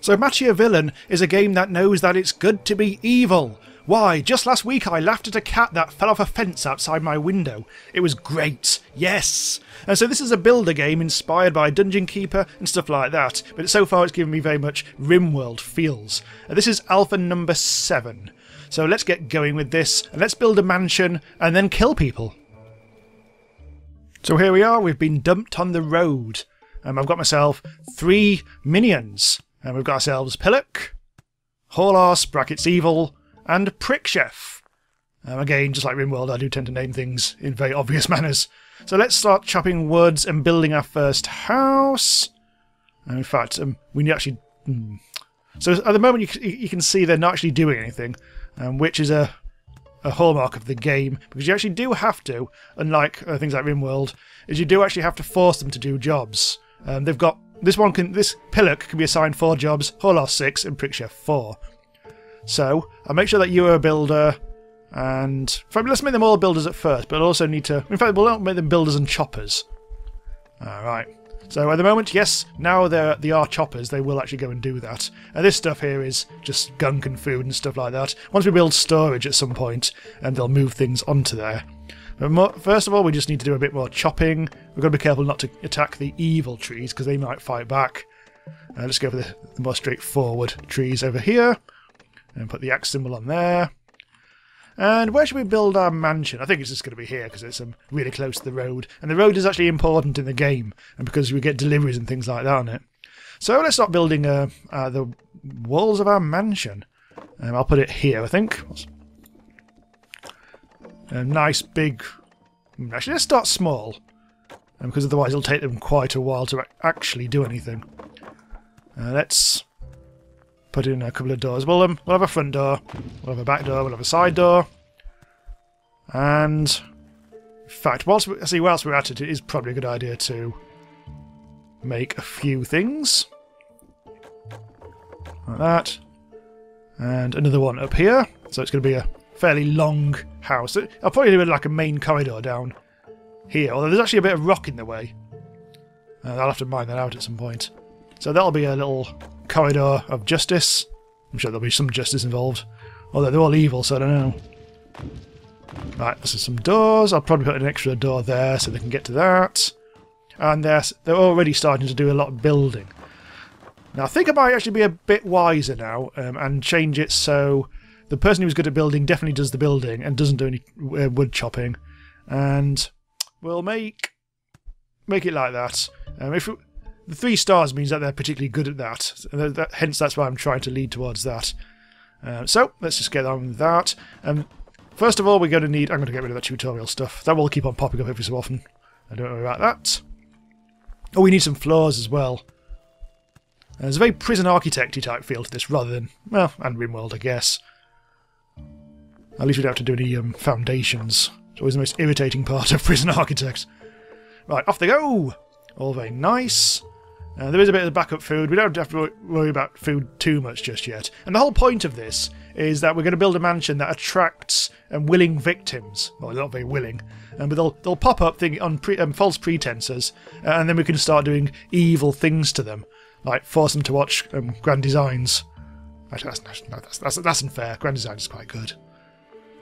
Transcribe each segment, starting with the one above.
So Machiavillain is a game that knows that it's good to be evil. Why, just last week I laughed at a cat that fell off a fence outside my window. It was great, yes! And so this is a builder game inspired by Dungeon Keeper and stuff like that, but so far it's given me very much RimWorld feels. This is alpha number 7. So let's get going with this, and let's build a mansion and then kill people. So here we are, we've been dumped on the road. I've got myself 3 minions. And we've got ourselves Pillock, Horse brackets evil, and Prick Chef. Again, just like RimWorld, I do tend to name things in very obvious manners. So let's start chopping woods and building our first house. And in fact, we actually... So at the moment you can see they're not actually doing anything, which is a hallmark of the game, because you actually do have to, unlike things like RimWorld, is you do actually have to force them to do jobs. They've got... This Pillock can be assigned 4 jobs, Horse 6, and Prick Chef 4. So, I'll make sure that you are a builder, and... In fact, let's make them all builders at first, but I'll also need to... In fact, we'll make them builders and choppers. Alright. So, at the moment, yes, now they are choppers, they will actually go and do that. And this stuff here is just gunk and food and stuff like that. Once we build storage at some point, and they'll move things onto there. But first of all, we just need to do a bit more chopping. We've got to be careful not to attack the evil trees, because they might fight back. Let's go for the more straightforward trees over here. And put the axe symbol on there. And where should we build our mansion? I think it's just going to be here, because it's really close to the road. And the road is actually important in the game, and because we get deliveries and things like that on it. So let's start building the walls of our mansion. I'll put it here, I think. A nice big... Actually, let's start small, because otherwise it'll take them quite a while to actually do anything. Let's put in a couple of doors. We'll have a front door, we'll have a back door, we'll have a side door. And... In fact, whilst we're at it, it is probably a good idea to make a few things. Like that. And another one up here. So it's going to be a fairly long house. I'll probably do like a main corridor down here, although there's actually a bit of rock in the way. I'll have to mine that out at some point. So that'll be a little corridor of justice. I'm sure there'll be some justice involved. Although they're all evil, so I don't know. Right, this is some doors. I'll probably put an extra door there so they can get to that. And they're already starting to do a lot of building. Now I think I might actually be a bit wiser now and change it so the person who's good at building definitely does the building and doesn't do any wood chopping. And we'll make it like that. The 3 stars means that they're particularly good at that. Hence that's why I'm trying to lead towards that. So let's just get on with that. First of all, I'm going to get rid of that tutorial stuff. That will keep on popping up every so often. I don't worry about that. Oh, we need some floors as well. There's a very prison architect-y type feel to this, rather than, well, and RimWorld, I guess. At least we don't have to do any foundations. It's always the most irritating part of prison architect. Right, off they go! All very nice. There is a bit of backup food. We don't have to worry about food too much just yet. And the whole point of this is that we're going to build a mansion that attracts willing victims. Well, they're not very willing. But they'll pop up on false pretenses, and then we can start doing evil things to them. Like force them to watch Grand Designs. Actually, that's unfair. Grand Designs is quite good.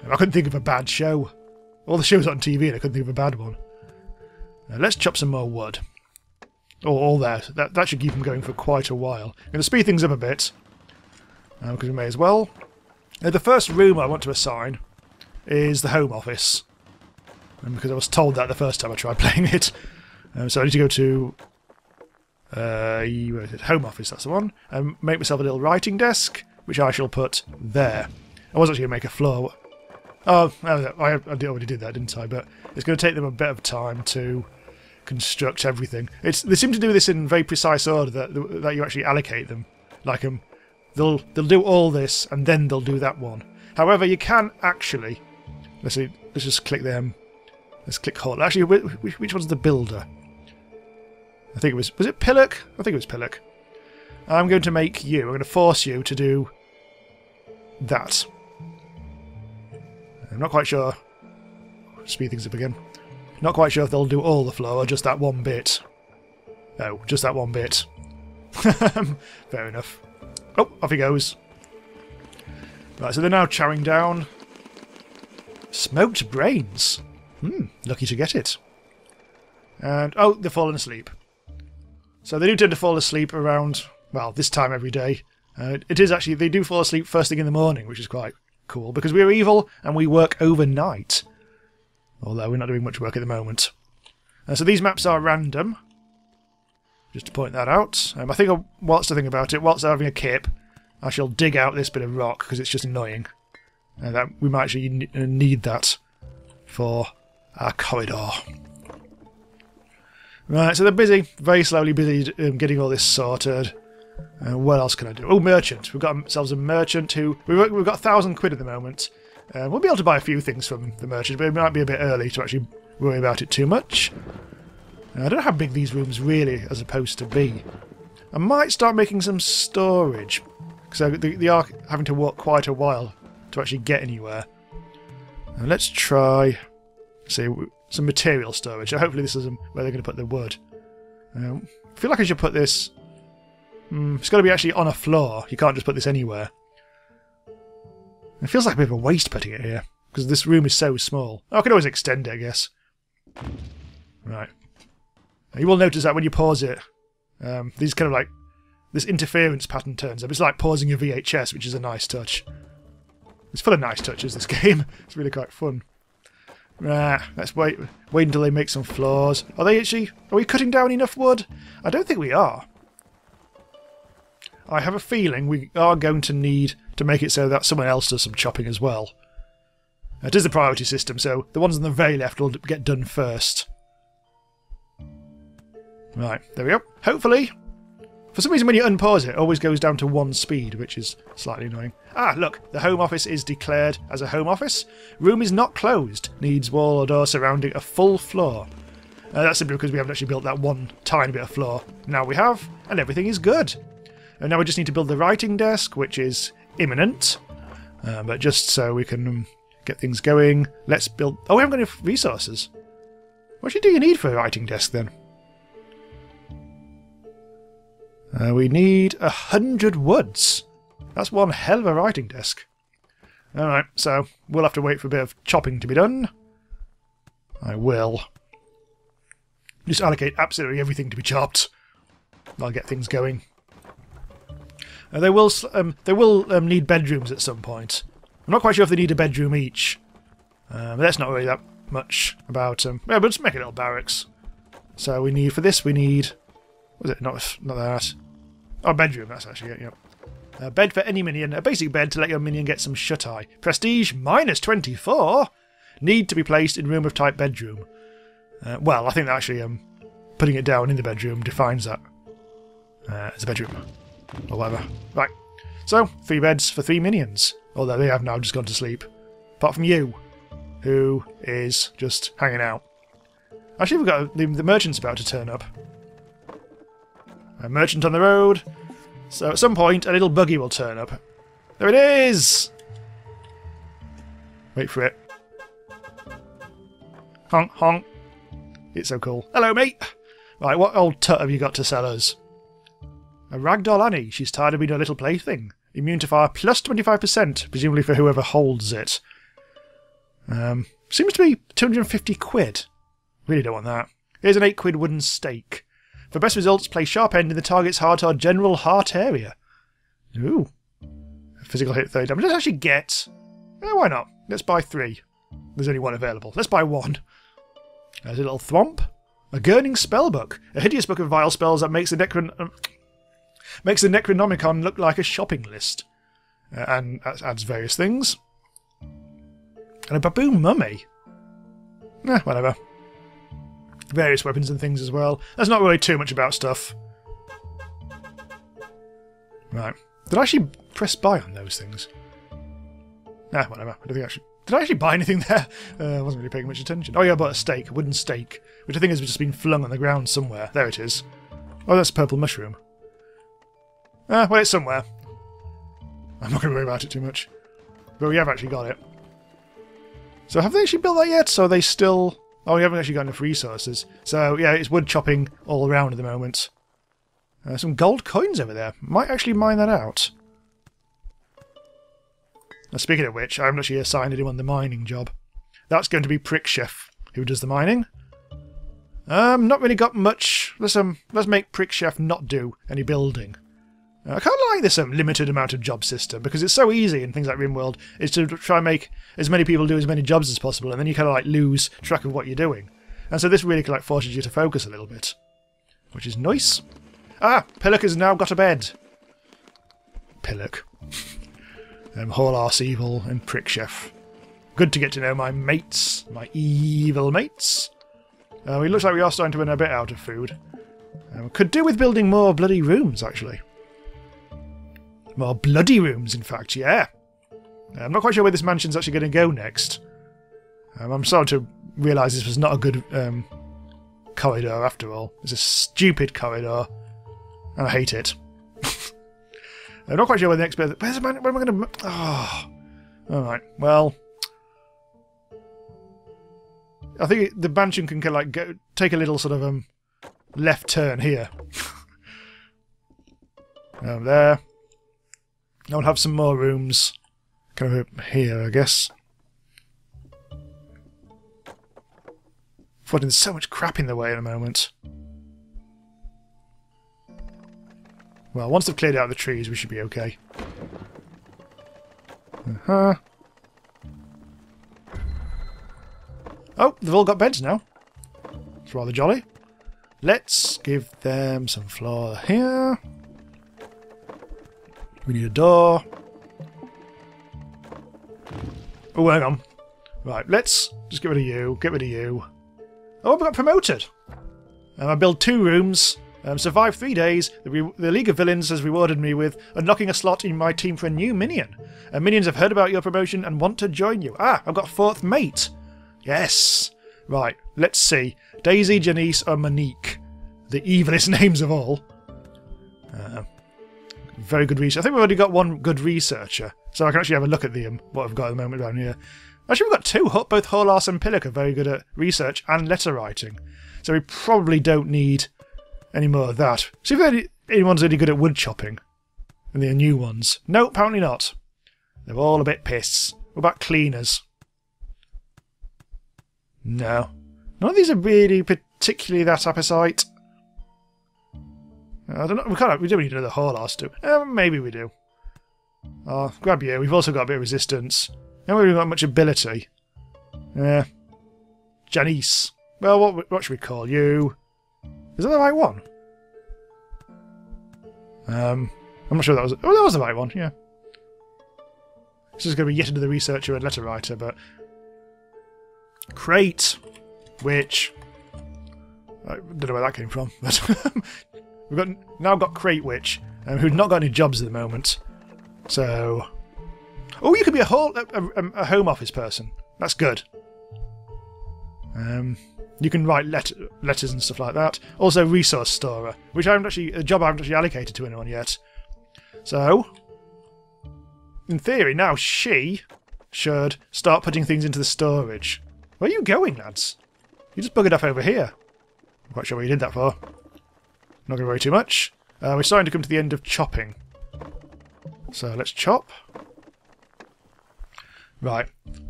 I couldn't think of a bad show. All the shows on TV and I couldn't think of a bad one. Let's chop some more wood. All there. That should keep them going for quite a while. I'm going to speed things up a bit. Because we may as well. The first room I want to assign is the home office. Because I was told that the first time I tried playing it. So I need to go to... where is it? Home office, that's the one. And make myself a little writing desk, which I shall put there. I was actually going to make a floor. Oh, I already did that, didn't I? But it's going to take them a bit of time to construct everything. They seem to do this in very precise order that you actually allocate them. Like they'll do all this and then they'll do that one. However, you can actually let's just click them. Let's click hold. Actually, which one's the builder? I think it was it Pillock? I think it was Pillock. I'm going to make you. I'm going to force you to do that. I'm not quite sure. Speed things up again. Not quite sure if they'll do all the floor or just that one bit. No, just that one bit. Fair enough. Oh, off he goes. Right, so they're now chowing down. Smoked brains. Lucky to get it. And, oh, they're falling asleep. So they do tend to fall asleep around, well, this time every day. It is actually, they do fall asleep first thing in the morning, which is quite cool, because we're evil and we work overnight. Although we're not doing much work at the moment. So these maps are random. Just to point that out. I think whilst I think about it, whilst I'm having a kip, I shall dig out this bit of rock, because it's just annoying. That we might actually need that for our corridor. Right, so they're busy, very slowly busy getting all this sorted. What else can I do? Oh, merchant. We've got ourselves a merchant who... We've got 1,000 quid at the moment. We'll be able to buy a few things from the merchant, but it might be a bit early to actually worry about it too much. I don't know how big these rooms really are supposed to be. I might start making some storage, because they are having to walk quite a while to actually get anywhere. Let's try, say, some material storage. So hopefully this is where they're going to put the wood. I feel like I should put this... it's got to be actually on a floor. You can't just put this anywhere. It feels like a bit of a waste putting it here, because this room is so small. Oh, I can always extend it, I guess. Right. Now, you will notice that when you pause it, these kind of like... This interference pattern turns up. It's like pausing a VHS, which is a nice touch. It's full of nice touches, this game. It's really quite fun. Let's wait until they make some floors. Are we cutting down enough wood? I don't think we are. I have a feeling we are going to need to make it so that someone else does some chopping as well. It is the priority system, so the ones on the very left will get done first. Right, there we go. Hopefully. For some reason when you unpause it always goes down to 1 speed, which is slightly annoying. Ah, look, the home office is declared as a home office. Room is not closed. Needs wall or door surrounding a full floor. That's simply because we haven't actually built that one tiny bit of floor. Now we have, and everything is good. And now we just need to build the writing desk, which is imminent. But just so we can get things going, let's build... Oh, we haven't got any resources. What do you need for a writing desk then? We need 100 woods. That's one hell of a writing desk. Alright, so we'll have to wait for a bit of chopping to be done. I will. Just allocate absolutely everything to be chopped. I'll get things going. They will need bedrooms at some point. I'm not quite sure if they need a bedroom each. But that's not really that much about them. Yeah, but let's make a little barracks. So we need, for this we need... Was it? Not that. Oh, bedroom, that's actually it, yep. A bed for any minion. A basic bed to let your minion get some shut-eye. Prestige, -24. Need to be placed in room of type bedroom. Well, I think that actually putting it down in the bedroom defines that as a bedroom. Or whatever. Right. So, 3 beds for 3 minions. Although they have now just gone to sleep. Apart from you, who is just hanging out. Actually, we've got the merchant's about to turn up. A merchant on the road. So at some point, a little buggy will turn up. There it is! Wait for it. Honk, honk. It's so cool. Hello, mate! Right, what old tut have you got to sell us? A ragdoll Annie. She's tired of being a little plaything. Immune to fire plus 25%, presumably for whoever holds it. Seems to be 250 quid. Really don't want that. Here's an 8 quid wooden stake. For best results, place sharp end in the target's heart or general heart area. Ooh. Physical hit 30 damage. Let's actually get... why not? Let's buy 3. There's only 1 available. Let's buy 1. There's a little thwomp. A Gurning spellbook. A hideous book of vile spells that makes the Necronomicon look like a shopping list. And adds various things. And a baboon mummy. Whatever. Various weapons and things as well. There's not really too much about stuff. Right. Did I actually press buy on those things? Whatever. I don't think I should... Did I actually buy anything there? I wasn't really paying much attention. Oh yeah, I bought a stake. A wooden stake. Which I think has just been flung on the ground somewhere. There it is. Oh, that's a purple mushroom. Well, it's somewhere. I'm not going to worry about it too much. But we have actually got it. So have they actually built that yet? So are they still... Oh, we haven't actually got enough resources. So, yeah, it's wood chopping all around at the moment. Some gold coins over there. Might actually mine that out. Now, speaking of which, I haven't actually assigned anyone the mining job. That's going to be Prick Chef, who does the mining. Not really got much. Let's make Prick Chef not do any building. I kind of like this limited amount of job system, because it's so easy in things like RimWorld is to try and make as many people do as many jobs as possible, and then you kind of like lose track of what you're doing. And so this really like forces you to focus a little bit, which is nice. Ah, Pillock has now got a bed. Pillock. Whole arse evil and Prick Chef. Good to get to know my mates, my evil mates. It looks like we are starting to run a bit out of food. Could do with building more bloody rooms, actually. More bloody rooms, in fact, yeah. I'm not quite sure where this mansion's actually going to go next. I'm starting to realise this was not a good corridor, after all. It's a stupid corridor, and I hate it. I'm not quite sure where the next bit... Where am I going to... Oh. Alright, well... I think the mansion can like take a little sort of left turn here. There. I'll have some more rooms kind of up here, I guess. There's so much crap in the way at the moment. Well, once they've cleared out the trees, we should be okay. Oh, they've all got beds now. It's rather jolly. Let's give them some floor here. We need a door. Oh, hang on. Right, let's just get rid of you. Get rid of you. Oh, I got promoted. I built 2 rooms. Survived 3 days. The League of Villains has rewarded me with unlocking a slot in my team for a new minion. Minions have heard about your promotion and want to join you. Ah, I've got 4th mate. Yes. Right, let's see. Daisy, Janice, or Monique. The evilest names of all. Very good research. I think we've already got 1 good researcher, so I can actually have a look at what I've got at the moment down here. Actually, we've got 2. Both Horlas and Pillock are very good at research and letter writing, so we probably don't need any more of that. See if anyone's really good at wood chopping. And the new ones. No, apparently not. They're all a bit piss. What about cleaners? No. None of these are really particularly that appetite. I don't know. We don't need another Horlas, do we? Maybe we do. Oh, grab you. We've also got a bit of resistance. Haven't really got much ability. Janice. Well, what should we call you? Is that the right one? I'm not sure that was... Oh, that was the right one, yeah. This is going to be yet another researcher and letter writer, but... Crate. Which... I don't know where that came from, but... We've now got Crate Witch, who's not got any jobs at the moment. So... Oh, you could be a home office person. That's good. You can write letters and stuff like that. Also, resource storer, which a job I haven't actually allocated to anyone yet. So, in theory, now she should start putting things into the storage. Where are you going, lads? You just buggered off over here. I'm quite sure what you did that for. Not going to worry too much. We're starting to come to the end of chopping. So let's chop. Right.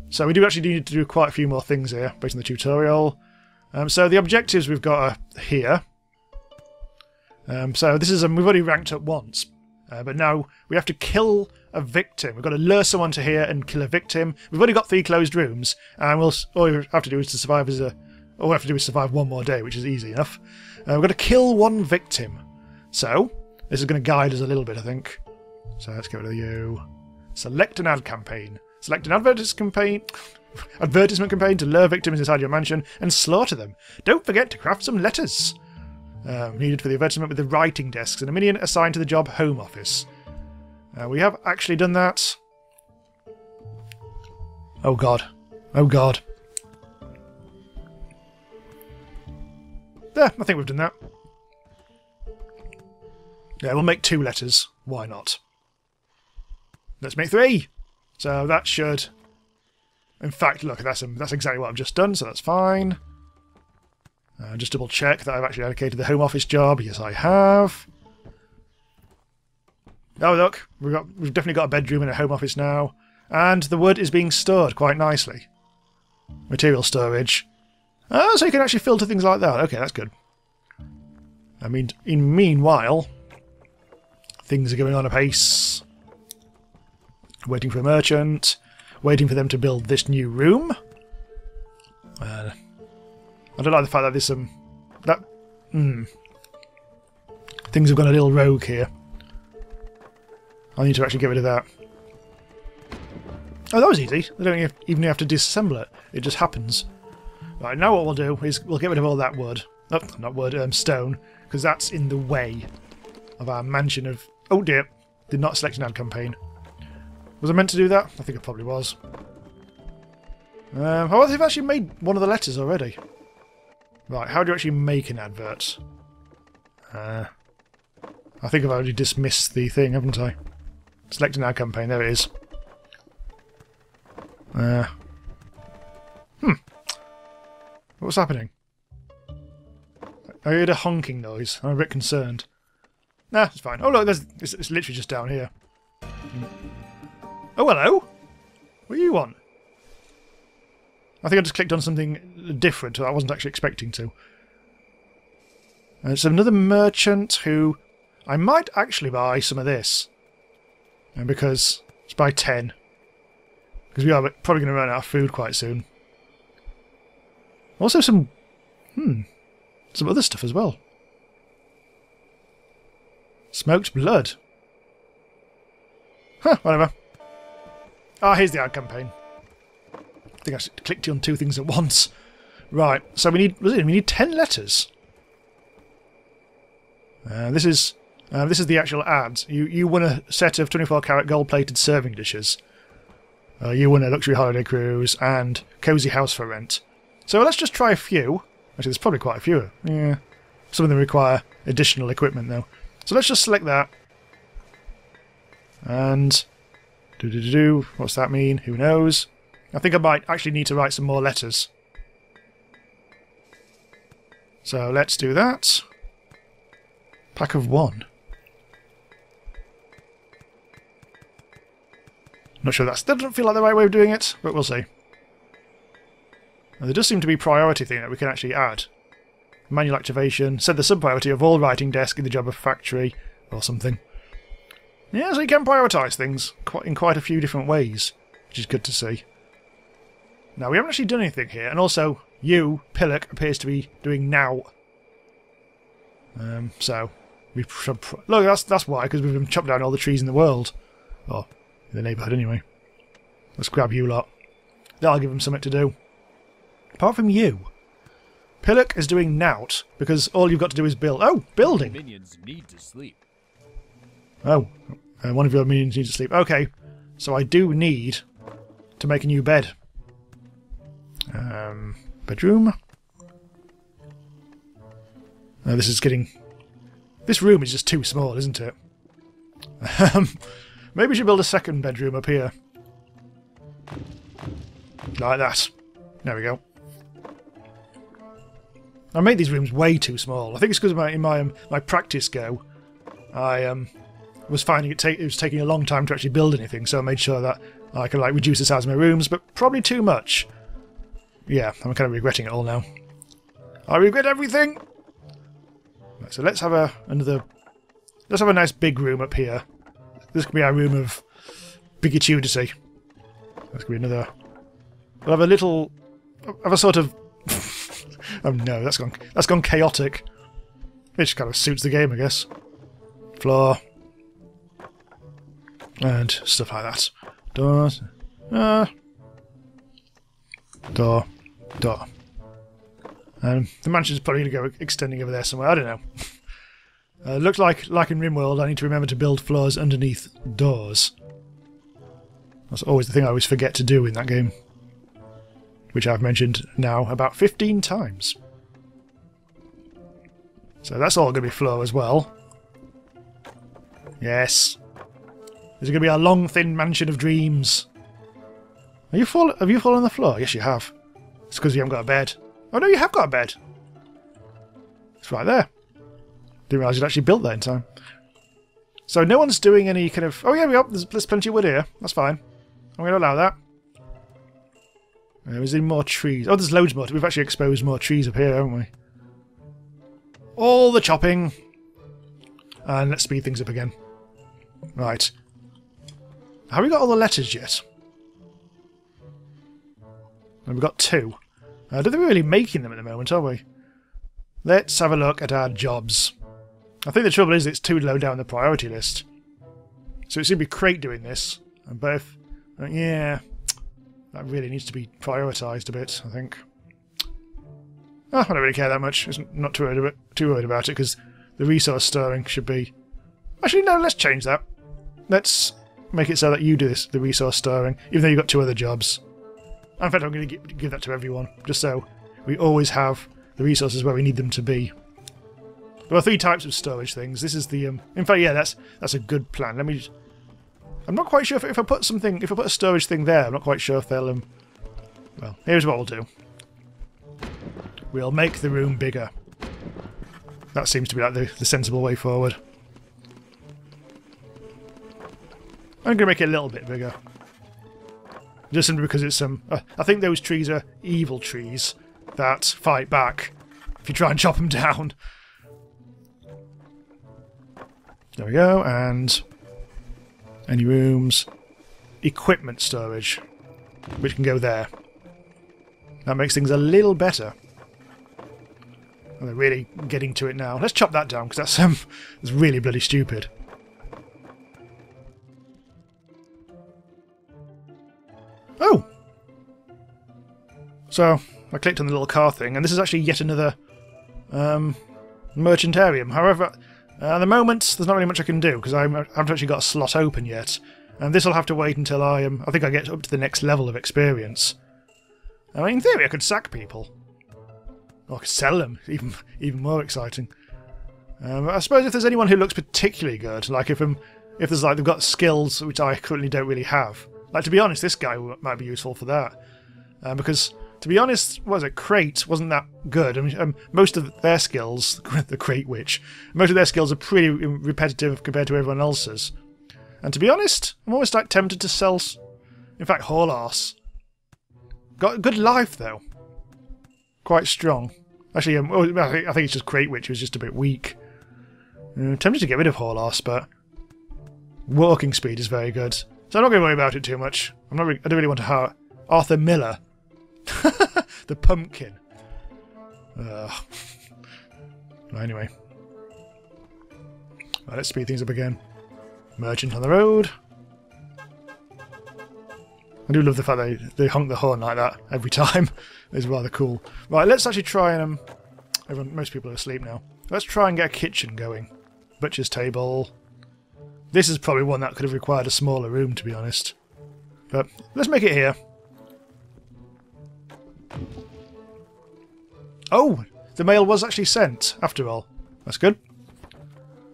So we do actually need to do quite a few more things here, based on the tutorial. So the objectives we've got are here. So this is we've already ranked up once, but now we have to kill a victim. We've got to lure someone to here and kill a victim. We've already got 3 closed rooms, and all we have to do is to survive all we have to do is survive 1 more day, which is easy enough. We've got to kill 1 victim. So this is going to guide us a little bit, I think. So let's get rid of you. Select an ad campaign. Select an advertisement campaign to lure victims inside your mansion and slaughter them. Don't forget to craft some letters. Needed for the advertisement with the writing desks and a minion assigned to the job home office. We have actually done that. Oh god. Oh god. There, I think we've done that. Yeah, we'll make 2 letters. Why not? Let's make 3. So that should... In fact, look, that's exactly what I've just done, so that's fine. Just double check that I've actually allocated the home office job. Yes, I have. Oh, look, we've definitely got a bedroom and a home office now. And the wood is being stored quite nicely. Material storage. Oh, so you can actually filter things like that. Okay, that's good. I mean, meanwhile, things are going on apace. Waiting for a merchant. Waiting for them to build this new room. I don't like the fact that there's some... Things have gone a little rogue here. I need to actually get rid of that. Oh, that was easy. I don't even have to disassemble it. It just happens. Right, now what we'll do is we'll get rid of all that wood. Oh, not wood, stone. Because that's in the way of our mansion of... Oh dear. Did not select an ad campaign. Was I meant to do that? I think I probably was. Oh, they've actually made one of the letters already. Right, how do you actually make an advert? I think I've already dismissed the thing, haven't I? Select an ad campaign, there it is. What's happening? I heard a honking noise. I'm a bit concerned. Nah, it's fine. Oh look, it's literally just down here. Oh hello! What do you want? I think I just clicked on something different that I wasn't actually expecting to. And it's another merchant who... I might actually buy some of this. And because... Let's buy 10. Because we are probably going to run out of food quite soon. Also some... some other stuff as well. Smoked blood. Huh, whatever. Ah, here's the ad campaign. I think I clicked on two things at once. Right, so we need 10 letters. This is the actual ad. You won a set of 24-carat gold-plated serving dishes. You won a luxury holiday cruise and cozy house for rent. So let's just try a few. Actually, there's probably quite a few. Yeah, some of them require additional equipment though. So let's just select that. And what's that mean? Who knows? I think I might actually need to write some more letters. So let's do that. Pack of 1. Not sure that doesn't feel like the right way of doing it, but we'll see. And there does seem to be a priority thing that we can actually add. Manual activation. Set the sub-priority of all writing desk in the job of factory, or something. Yeah, so you can prioritise things in quite a few different ways, which is good to see. Now, we haven't actually done anything here, and also, you, Pillock, appears to be doing now. So, we should... Look, that's why, because we've chopped down all the trees in the world. Or, in the neighbourhood, anyway. Let's grab you lot. That'll give them something to do. Apart from you. Pillock is doing nout, because all you've got to do is build... Oh, building! Minions need to sleep. Oh, one of your minions needs to sleep. Okay, so I do need to make a new bed. Bedroom. This is getting... This room is just too small, isn't it? Maybe we should build a second bedroom up here. Like that. There we go. I made these rooms way too small. I think it's because in my practice go, I was finding it was taking a long time to actually build anything, so I made sure that I could reduce the size of my rooms, but probably too much. Yeah, I'm kind of regretting it all now. I regret everything! Right, so let's have a nice big room up here. This could be our room of bigotudity. This could be another... We'll have a sort of... Oh no, that's gone chaotic. It just kind of suits the game, I guess. Floor. And stuff like that. Doors. Door. Door. The mansion's probably going to go extending over there somewhere. I don't know. Looks like in RimWorld, I need to remember to build floors underneath doors. That's always the thing I always forget to do in that game. Which I've mentioned now about 15 times. So that's all going to be floor as well. Yes. This is going to be a long, thin mansion of dreams. Have you fallen on the floor? Yes, you have. It's because you haven't got a bed. Oh no, you have got a bed. It's right there. Didn't realise you'd actually built that in time. So no one's doing any kind of... Oh yeah, there's plenty of wood here. That's fine. I'm going to allow that. Is there more trees? Oh, there's loads more. We've actually exposed more trees up here, haven't we? All the chopping. And let's speed things up again. Right. Have we got all the letters yet? We've got 2. I don't think we're really making them at the moment, are we? Let's have a look at our jobs. I think the trouble is it's too low down the priority list. So it should be Crate doing this. And both... yeah... that really needs to be prioritised a bit, I think. Oh, I don't really care that much. I'm not too worried about it, because the resource stirring should be... Actually, no, let's change that. Let's make it so that you do this, the resource stirring, even though you've got 2 other jobs. In fact, I'm going to give that to everyone, just so we always have the resources where we need them to be. There are 3 types of storage things. This is the... in fact, yeah, that's a good plan. Let me... I'm not quite sure if I put something... If I put a storage thing there, I'm not quite sure if they'll... well, here's what we'll do. We'll make the room bigger. That seems to be like the sensible way forward. I'm going to make it a little bit bigger. Just simply because it's I think those trees are evil trees that fight back if you try and chop them down. There we go, and... any rooms. Equipment storage, which can go there. That makes things a little better. And they're really getting to it now. Let's chop that down, because that's really bloody stupid. Oh! So, I clicked on the little car thing, and this is actually yet another merchantarium. However, at the moment, there's not really much I can do, because I haven't actually got a slot open yet. And this will have to wait until I think I get up to the next level of experience. I mean, in theory, I could sack people. Or I could sell them, even more exciting. I suppose if there's anyone who looks particularly good, like if there's like they've got skills which I currently don't really have. Like, to be honest, this guy might be useful for that. Because, to be honest, what was it, Crate wasn't that good. I mean, most of their skills, the Crate Witch, most of their skills are pretty repetitive compared to everyone else's. And to be honest, I'm almost like tempted to sell... in fact, Haul Arse. Got a good life, though. Quite strong. Actually, I think it's just Crate Witch who's just a bit weak. Tempted to get rid of Haul Arse, but... walking speed is very good. So I'm not going to worry about it too much. I don't really want to hurt Arthur Miller. The pumpkin. Anyway. Right, let's speed things up again. Merchant on the road. I do love the fact they honk the horn like that every time. It's rather cool. Right, let's actually try and... most people are asleep now. Let's try and get a kitchen going. Butcher's table. This is probably one that could have required a smaller room, to be honest. But let's make it here. Oh! The mail was actually sent, after all. That's good.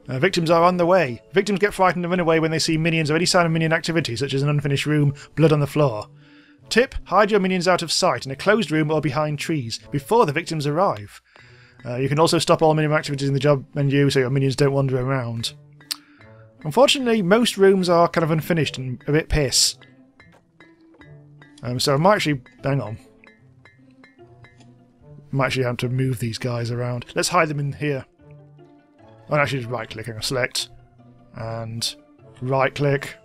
Victims are on the way. Victims get frightened and run away when they see minions or any sign of minion activity, such as an unfinished room, blood on the floor. Tip, hide your minions out of sight in a closed room or behind trees, before the victims arrive. You can also stop all minion activities in the job menu so your minions don't wander around. Unfortunately, most rooms are kind of unfinished and a bit piss. So I might actually... hang on. I might actually have to move these guys around. Let's hide them in here. Oh, actually just right-click. I'm going to select. And right-click.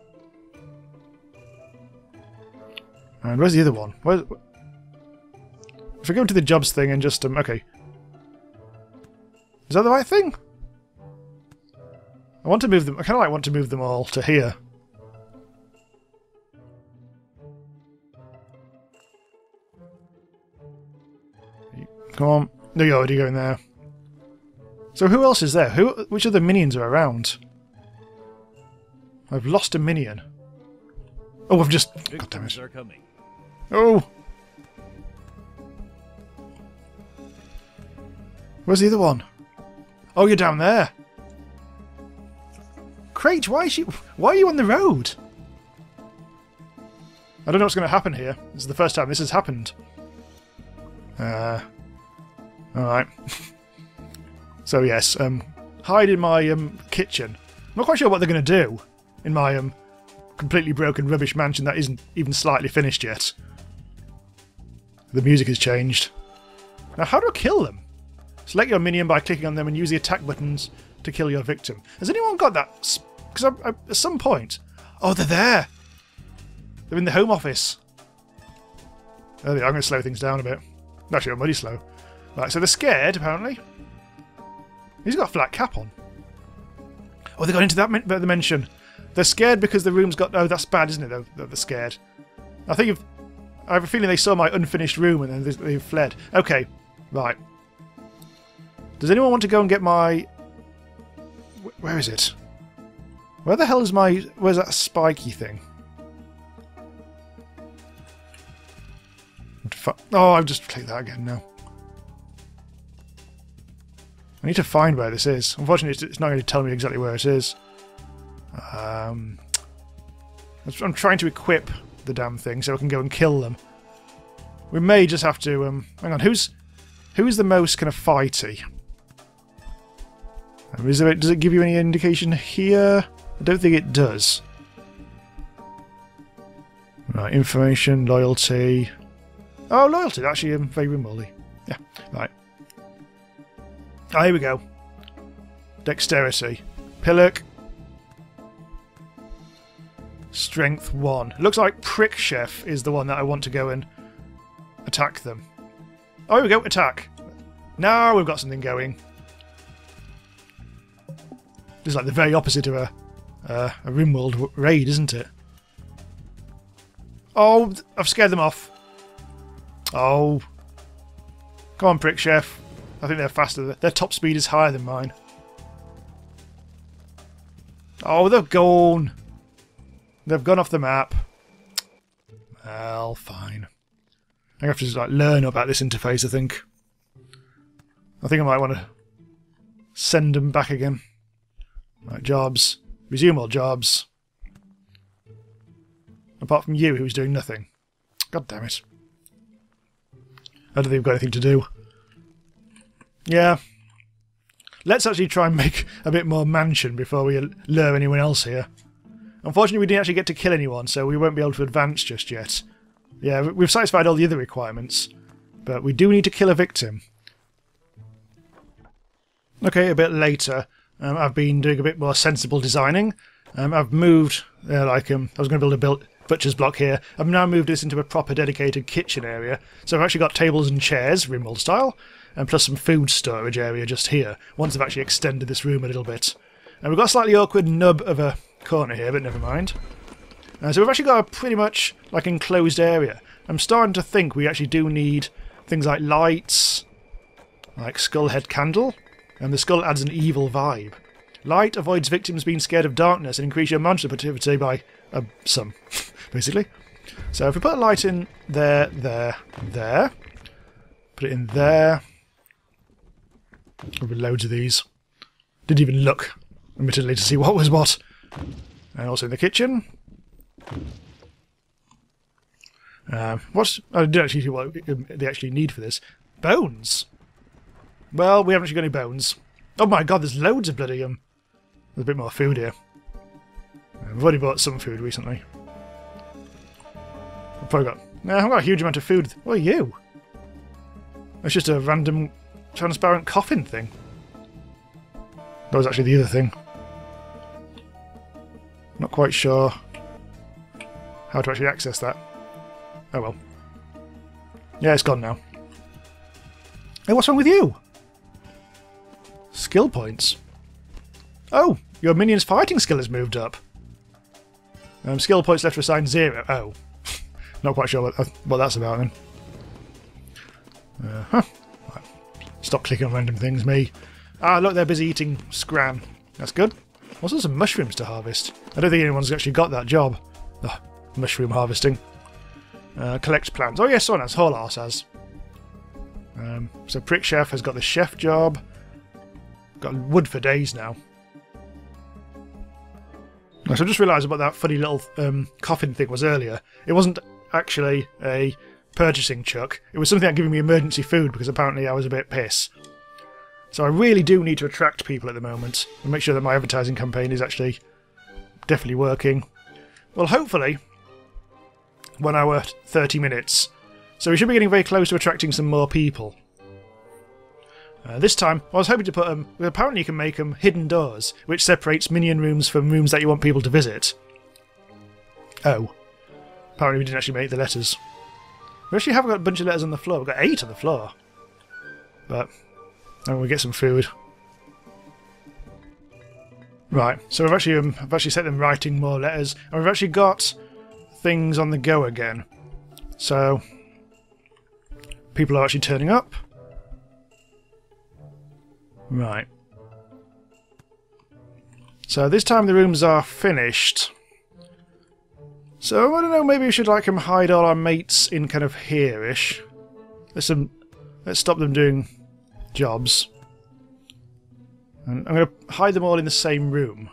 And where's the other one? If I go into the jobs thing and just... okay. Is that the right thing? I want to move them... I kind of like want to move them all to here. Come on. No, you're already going there. So who else is there? Which other minions are around? I've lost a minion. Oh, I've just... God damn it. Oh! Where's the other one? Oh, you're down there. Crate, why are you on the road? I don't know what's going to happen here. This is the first time this has happened. Alright. So yes, hide in my kitchen. I'm not quite sure what they're going to do in my completely broken rubbish mansion that isn't even slightly finished yet. The music has changed. Now, how do I kill them? Select your minion by clicking on them and use the attack buttons to kill your victim. Has anyone got that? Because at some point... Oh, they're there! They're in the home office. There they are. I'm going to slow things down a bit. Actually, I'm already slow. Right, so they're scared, apparently. He's got a flat cap on. Oh, they got into that dimension. They're scared because the room's got... Oh, that's bad, isn't it? They're scared. I have a feeling they saw my unfinished room and then they've fled. Okay, right. Does anyone want to go and get my... Where is it? Where the hell is my... Where's that spiky thing? Oh, I've just clicked that again now. I need to find where this is. Unfortunately, it's not going to tell me exactly where it is. I'm trying to equip the damn thing so I can go and kill them. We may just have to... hang on, who's the most kind of fighty? Does it give you any indication here? I don't think it does. Right, information, loyalty... Oh, loyalty, actually very RimWorldy. Yeah, right. Oh, here we go. Dexterity. Pillock. Strength 1. It looks like Prick Chef is the one that I want to go and attack them. Oh, here we go, attack. Now we've got something going. This is like the very opposite of a RimWorld raid, isn't it? Oh, I've scared them off. Oh. Come on, Prick Chef. I think they're faster. Their top speed is higher than mine. Oh, they're gone. They've gone off the map. Well, fine. I have to just, like, learn about this interface, I think. I might want to send them back again. Right, jobs. Resume all jobs. Apart from you, who's doing nothing. God damn it. I don't think we've got anything to do. Yeah. Let's actually try and make a bit more mansion before we lure anyone else here. Unfortunately, we didn't actually get to kill anyone, so we won't be able to advance just yet. Yeah, we've satisfied all the other requirements, but we do need to kill a victim. Okay, a bit later, I've been doing a bit more sensible designing. I've moved, I was going to build a butcher's block here. I've now moved this into a proper dedicated kitchen area. So I've actually got tables and chairs, RimWorld style, and plus some food storage area just here, once I've actually extended this room a little bit. And we've got a slightly awkward nub of a corner here, but never mind. So we've actually got a pretty much like enclosed area. I'm starting to think we actually do need things like lights, like skull head candle, and the skull adds an evil vibe. Light avoids victims being scared of darkness and increase your monster productivity by some, basically. So if we put a light in there, put it in there. There'll be loads of these. Didn't even look, admittedly, to see what was what. And also in the kitchen. I didn't actually see what they actually need for this. Bones! Well, we haven't actually got any bones. Oh my god, there's loads of bloody... There's a bit more food here. We've already bought some food recently. I've probably got... No, I haven't got a huge amount of food. What are you? It's just a random transparent coffin thing. That was actually the other thing. Not quite sure how to actually access that. Oh well. Yeah, it's gone now. Hey, what's wrong with you? Skill points. Oh, your minion's fighting skill has moved up. Skill points left to assign 0. Oh. Not quite sure what that's about then. Right. Stop clicking on random things, me. Ah, look, they're busy eating scran. That's good. Also some mushrooms to harvest. I don't think anyone's actually got that job. Oh, mushroom harvesting. Collect plants. Oh yes, someone has. Whole arse has. So Prick Chef has got the chef job. Got wood for days now. So I just realised what that funny little coffin thing was earlier. It wasn't actually a purchasing chuck. It was something that giving me emergency food because apparently I was a bit piss. So I really do need to attract people at the moment and make sure that my advertising campaign is actually definitely working. Well, hopefully, 1 hour 30 minutes. So we should be getting very close to attracting some more people. This time, I was hoping to put them... Apparently you can make them hidden doors, which separates minion rooms from rooms that you want people to visit. Oh. Apparently we didn't actually make the letters. We actually have got a bunch of letters on the floor. We've got 8 on the floor. But, oh, we get some food. Right, so I've actually set them writing more letters, and we've actually got things on the go again. So, people are actually turning up. Right. So this time the rooms are finished. So I don't know, maybe we should hide all our mates in kind of here-ish. Let's stop them doing jobs. And I'm going to hide them all in the same room.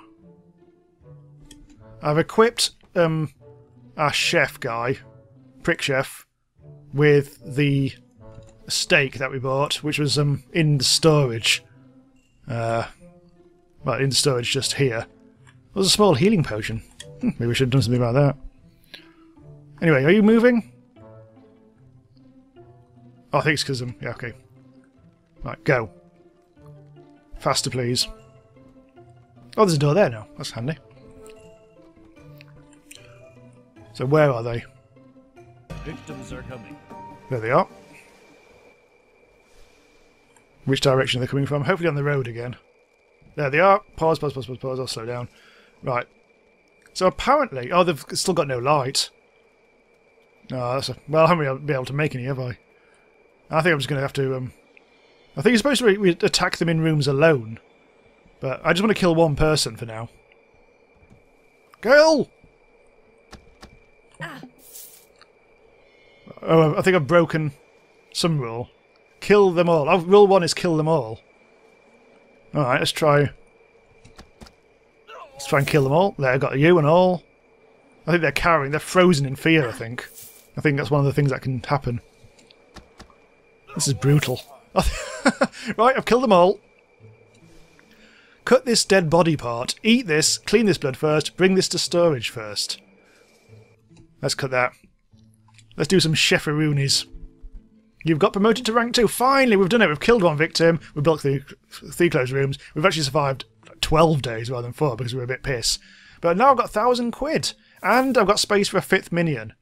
I've equipped our chef guy, Prick Chef, with the steak that we bought, which was in the storage. Well, in the storage just here. There's a small healing potion. Maybe we should have done something about that. Anyway, are you moving? Oh, I think it's because yeah, okay. Right, go. Faster, please. Oh, there's a door there now. That's handy. So where are they? Victims are coming. There they are. Which direction are they coming from? Hopefully on the road again. There they are. Pause, pause, pause, pause, pause. I'll slow down. Right. So apparently... Oh, they've still got no light. Oh, that's well, I haven't been able to make any, have I? I think I'm just going to have to... I think you're supposed to attack them in rooms alone. But I just want to kill one person for now. Kill! Oh, I think I've broken some rule. Kill them all. Oh, rule 1 is kill them all. Alright, let's try and kill them all. There, I got you and all. I think they're cowering. They're frozen in fear, I think. I think that's one of the things that can happen. This is brutal. Right, I've killed them all. Cut this dead body part. Eat this. Clean this blood first. Bring this to storage first. Let's cut that. Let's do some chefaroonies. You've got promoted to rank 2. Finally, we've done it. We've killed one victim. We've blocked the 3 closed rooms. We've actually survived 12 days rather than 4 because we were a bit piss. But now I've got 1,000 quid. And I've got space for a 5th minion.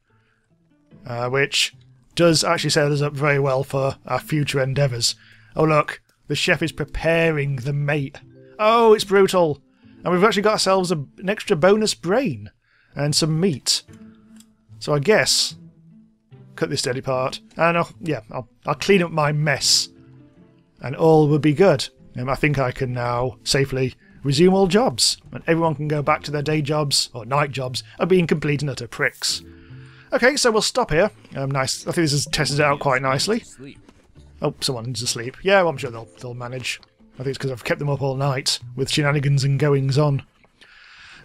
Which does actually set us up very well for our future endeavours. Oh look, the chef is preparing the mate. Oh, it's brutal. And we've actually got ourselves an extra bonus brain. And some meat. So I guess... Cut this dirty part, and I'll clean up my mess, and all will be good. I think I can now safely resume all jobs, and everyone can go back to their day jobs, or night jobs, of being complete and utter pricks. Okay, so we'll stop here. Nice. I think this has tested it out quite nicely. Oh, someone needs to sleep. Yeah, well, I'm sure they'll manage. I think it's because I've kept them up all night, with shenanigans and goings on.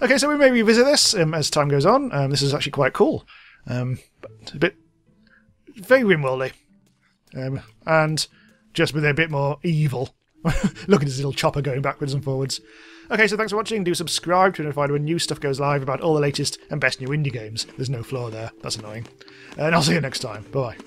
Okay, so we may revisit this as time goes on. This is actually quite cool. But a bit... very RimWorldy. And just with a bit more evil. Look at his little chopper going backwards and forwards. Okay, so thanks for watching. Do subscribe to be notified when new stuff goes live about all the latest and best new indie games. There's no floor there. That's annoying. And I'll see you next time. Bye-bye.